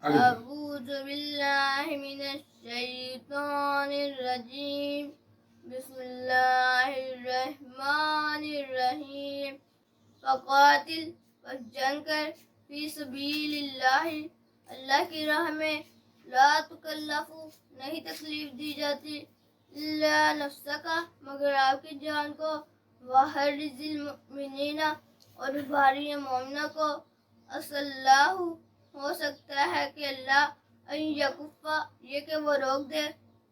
اعوذ باللہ من الشیطان الرجیم بسم اللہ الرحمن الرحیم فقاتل بس جنگ کر فی سبیل اللہ اللہ کی راہ میں لا تکلف نہیں تکلیف دی جاتی الا نفسک مگر آپ کی جان کو وحرز المؤمنین اور بھاری مومنہ کو اصل اللہ ہو سکتا ہے کہ اللہ ان یکفا یہ کہ وہ روک دے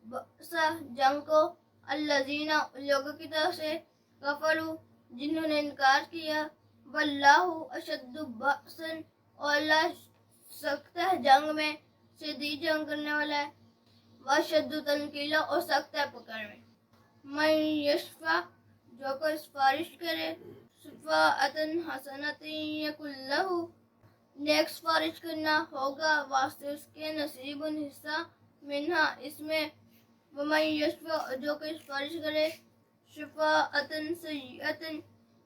بأسا جنگ کو الذین ان لوگوں کی طرف سے کفروا جنہوں نے انکار کیا واللہ اشد بأسا اور اللہ سخت ہے جنگ میں شدید جنگ کرنے والا ہے واشد تنکیلا اور سخت ہے پکڑ میں من یشفع جو کوئی سفارش کرے شفاعتن حسنۃ یکن لہ نیک سفارش کرنا ہوگا واسطے اس کے نصیب حصہ منہا اس میں ومن یشفع جو کوئی سفارش کرے شفاعتن سیئتن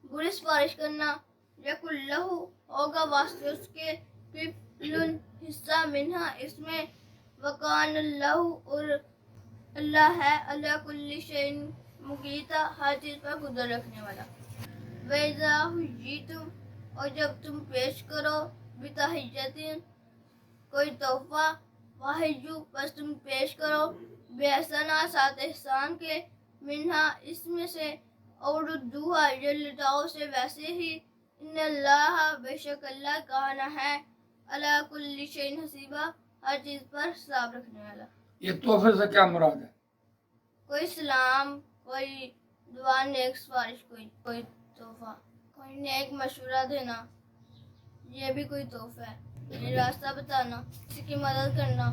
بری سفارش کرنا یکن لہ ہوگا واسطے اس کے کفل حصہ منہا اس میں وکان اللہ اور اللہ ہے اللہ کل شیء مقیتا ہر چیز پر قدرت رکھنے والا وَإِذَا حُيِّيتُمْ اور جب تم پیش کرو بِتَحِيَّةٍ کوئی تحفہ وَحَيُّوا بس تم پیش کرو بِأَحْسَنَ ساتھ احسان کے منہا اس میں سے اور ردوہا یا لٹاؤ سے ویسے ہی ان اللہ بے شک اللہ کانا ہے اللہ کل شیء حسیبا ہر چیز پر حساب رکھنے والا یہ تحفے سے کیا مراد ہے؟ کوئی سلام کوئی دعا نیک سفارش کوئی تحفہ کوئی نیک مشورہ دینا یہ بھی کوئی تحفہ ہے راستہ بتانا کسی کی مدد کرنا